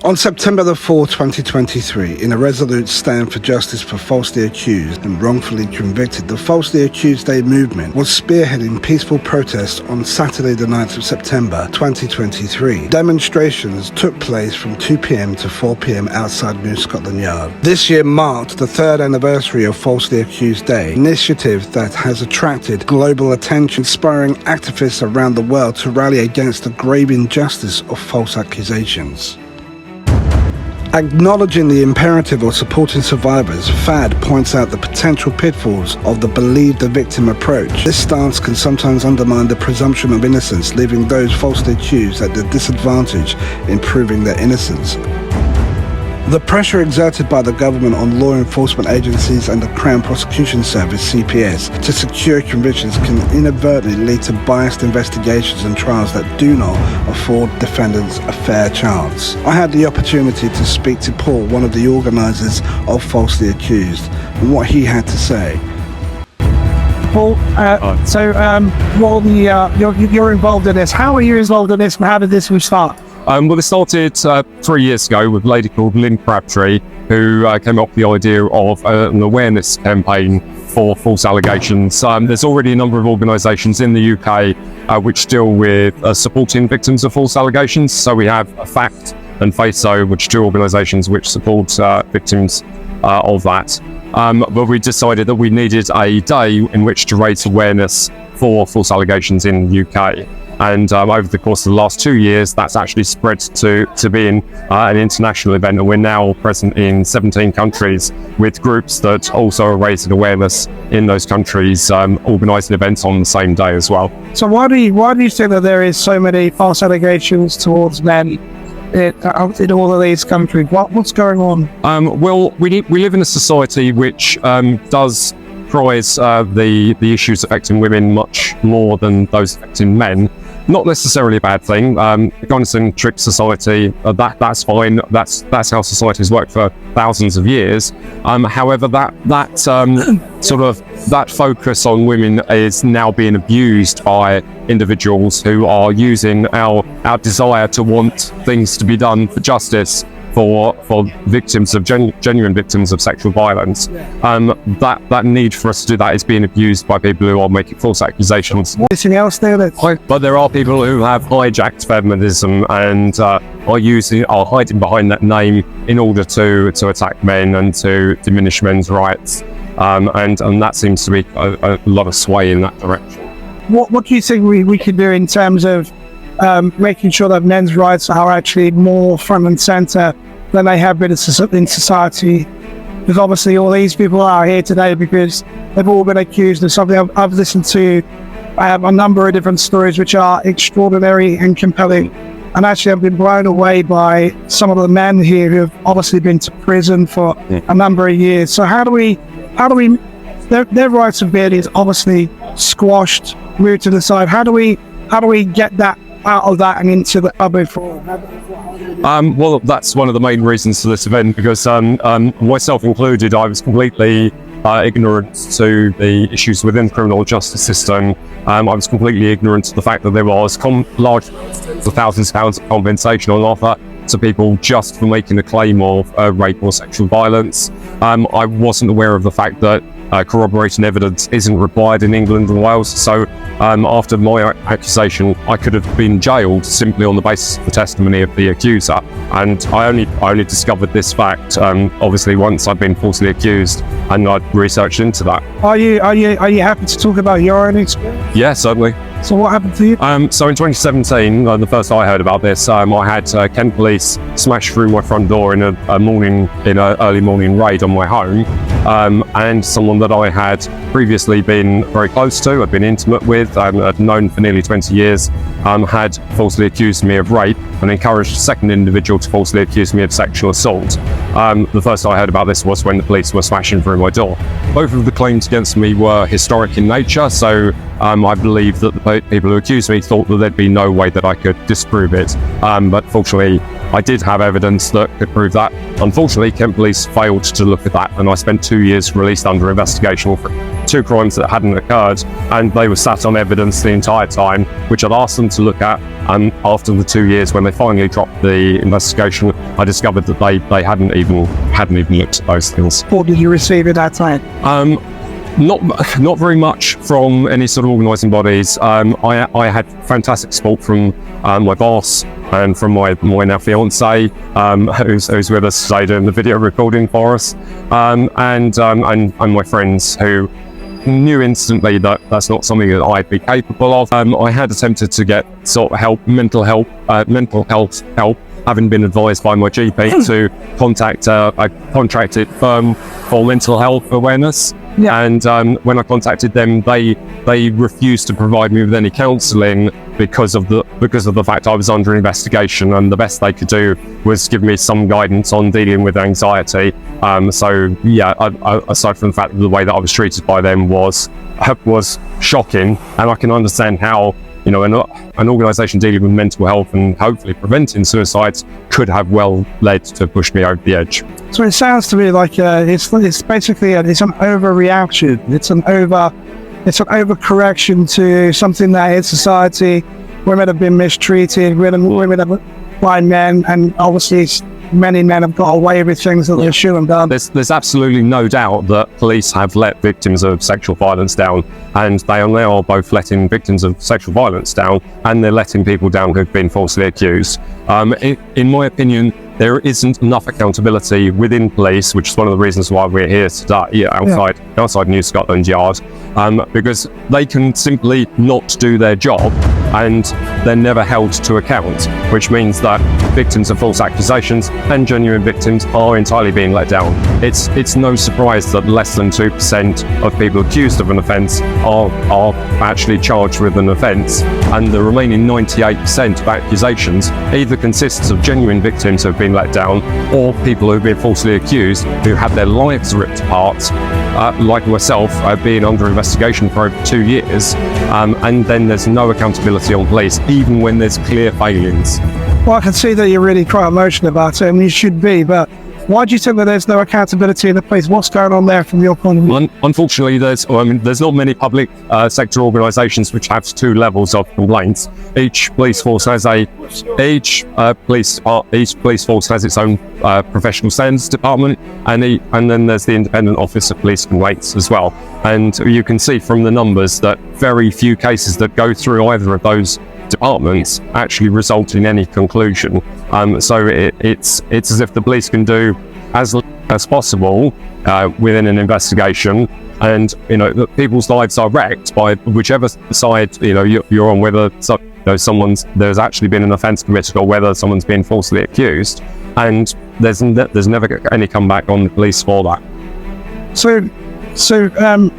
On September the 4th, 2023, in a resolute stand for justice for falsely accused and wrongfully convicted, the Falsely Accused Day movement was spearheading peaceful protests on Saturday the 9th of September 2023. Demonstrations took place from 2 p.m. to 4 p.m. outside New Scotland Yard. This year marked the 3rd anniversary of Falsely Accused Day, an initiative that has attracted global attention, inspiring activists around the world to rally against the grave injustice of false accusations. Acknowledging the imperative of supporting survivors, FAD points out the potential pitfalls of the believe the victim approach. This stance can sometimes undermine the presumption of innocence, leaving those falsely accused at a disadvantage in proving their innocence. The pressure exerted by the government on law enforcement agencies and the Crown Prosecution Service (CPS) to secure convictions can inadvertently lead to biased investigations and trials that do not afford defendants a fair chance. I had the opportunity to speak to Paul, one of the organisers of Falsely Accused, and what he had to say. Paul, you're involved in this. How are you involved in this, and how did this start? Well, it started 3 years ago with a lady called Lynn Crabtree, who came up with the idea of an awareness campaign for false allegations. There's already a number of organisations in the UK which deal with supporting victims of false allegations. So we have FACT and FASO, which are two organisations which support victims of that. But we decided that we needed a day in which to raise awareness for false allegations in the UK. And over the course of the last 2 years, that's actually spread to being an international event. And we're now present in 17 countries with groups that also are raising awareness in those countries, organising events on the same day as well. So why do you think that there is so many false allegations towards men in all of these countries? What's going on? Well, we live in a society which does prize the issues affecting women much more than those affecting men. Not necessarily a bad thing. Egocentric society, that's fine. That's how societies work for thousands of years. However, that focus on women is now being abused by individuals who are using our desire to want things to be done for justice for victims of genuine victims of sexual violence. That need for us to do that is being abused by people who are making false accusations. Anything else there? But there are people who have hijacked feminism and are hiding behind that name in order to attack men and to diminish men's rights. And that seems to be a lot of sway in that direction. What do you think we can do in terms of making sure that men's rights are actually more front and center than they have been in society? Because obviously all these people are here today because they've all been accused of something. I've listened to a number of different stories which are extraordinary and compelling, and actually I've been blown away by some of the men here who have obviously been to prison for a number of years. So how do we their rights of being is obviously squashed, moved to the side. How do we get that out of that and into the public forum? Well, that's one of the main reasons for this event, because myself included, I was completely ignorant to the issues within the criminal justice system. I was completely ignorant to the fact that there was large thousands of pounds of compensation on offer to people just for making a claim of rape or sexual violence. I wasn't aware of the fact that corroborating evidence isn't required in England and Wales. So after my accusation, I could have been jailed simply on the basis of the testimony of the accuser. And I only discovered this fact obviously once I'd been falsely accused and I'd researched into that. Are you happy to talk about your own experience? Yeah, certainly. So what happened to you? So in 2017, the first I heard about this, I had Kent Police smash through my front door in an early morning raid on my home, and someone that I had previously been very close to, I'd been intimate with, I'd known for nearly 20 years, had falsely accused me of rape and encouraged a second individual to falsely accuse me of sexual assault. The first I heard about this was when the police were smashing through my door. Both of the claims against me were historic in nature, so I believe that the people who accused me thought that there'd be no way that I could disprove it. But fortunately, I did have evidence that could prove that. Unfortunately, Kent Police failed to look at that, and I spent 2 years released under investigation for 2 crimes that hadn't occurred, and they were sat on evidence the entire time, which I'd asked them to look at, after the 2 years, when they finally dropped the investigation, I discovered that they hadn't even looked at those things. What did you receive at that time? Not very much from any sort of organising bodies. I had fantastic support from my boss and from my now fiance, who's with us today doing the video recording for us, and my friends who knew instantly that that's not something that I'd be capable of. I had attempted to get sort of help, mental health help, having been advised by my GP to contact a contracted firm for mental health awareness. Yeah. And when I contacted them, they refused to provide me with any counselling because of the fact I was under investigation, and the best they could do was give me some guidance on dealing with anxiety. So yeah, aside from the fact that the way that I was treated by them was shocking, and I can understand how, you know, an organisation dealing with mental health and hopefully preventing suicides could have well led to push me over the edge. So it sounds to me like it's basically it's an overreaction. It's an overcorrection to something that in society women have been mistreated, women have by men, and obviously many men have got away with things that they shouldn't have done. There's absolutely no doubt that police have let victims of sexual violence down, and they are now both letting victims of sexual violence down, and they're letting people down who've been falsely accused. In my opinion, there isn't enough accountability within police, which is one of the reasons why we're here today outside New Scotland Yard, because they can simply not do their job and they're never held to account, which means that victims of false accusations and genuine victims are entirely being let down. It's no surprise that less than 2% of people accused of an offence are actually charged with an offence, and the remaining 98% of accusations either consists of genuine victims who have been let down, or people who've been falsely accused who had their lives ripped apart, like myself, being under investigation for over 2 years, and then there's no accountability on police, even when there's clear failings. Well, I can see that you're really quite emotional about it, and you should be, but why do you think that there's no accountability in the police? What's going on there from your point of view? Unfortunately, there's not many public sector organisations which have 2 levels of complaints. Each police force has each police force has its own professional standards department, and then there's the Independent Office of Police Complaints as well. And you can see from the numbers that very few cases that go through either of those departments actually result in any conclusion. So it's as if the police can do as little as possible within an investigation, and people's lives are wrecked by whichever side you're on, whether there's actually been an offence committed or whether someone's been falsely accused, and there's never any comeback on the police for that. So I'm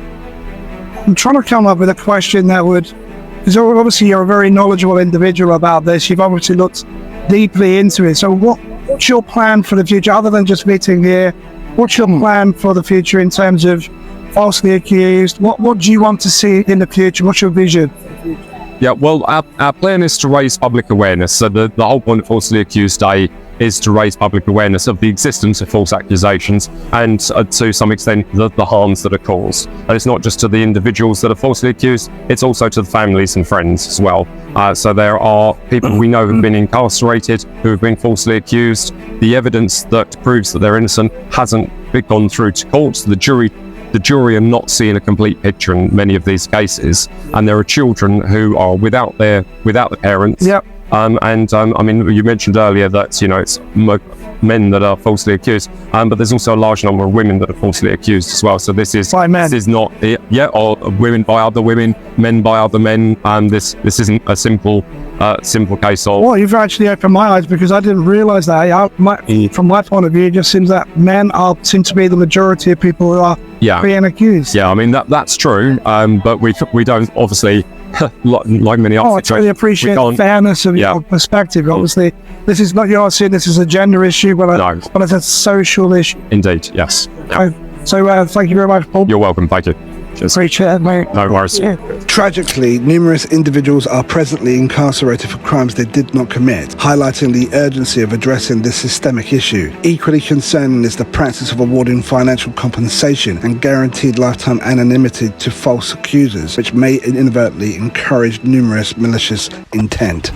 trying to come up with a question that would, because obviously you're a very knowledgeable individual about this. You've obviously looked deeply into it. So what's your plan for the future, other than just meeting here? What's your plan for the future in terms of falsely accused? What do you want to see in the future? What's your vision? Yeah, well, our plan is to raise public awareness. So the whole point of Falsely Accused Day is to raise public awareness of the existence of false accusations, and to some extent the harms that are caused. And it's not just to the individuals that are falsely accused, it's also to the families and friends as well. So there are people we know who've been incarcerated who have been falsely accused. The evidence that proves that they're innocent hasn't gone through to courts. The jury are not seeing a complete picture in many of these cases, and there are children who are without the parents. Yep. I mean, you mentioned earlier that it's men that are falsely accused, but there's also a large number of women that are falsely accused as well. So this is not or women by other women, men by other men. This isn't a simple case of. Well, you've actually opened my eyes, because I didn't realise that. From my point of view, it just seems that men seem to be the majority of people who are being accused. Yeah, I mean that's true, but we don't obviously. like many other I totally appreciate the fairness of your perspective. Obviously, this is not your saying this is a gender issue, but it's a social issue. Indeed, yes. So thank you very much, Paul. You're welcome. Thank you. Cheers. Appreciate it, mate. No worries. Yeah. Tragically, numerous individuals are presently incarcerated for crimes they did not commit, highlighting the urgency of addressing this systemic issue. Equally concerning is the practice of awarding financial compensation and guaranteed lifetime anonymity to false accusers, which may inadvertently encourage numerous malicious intent.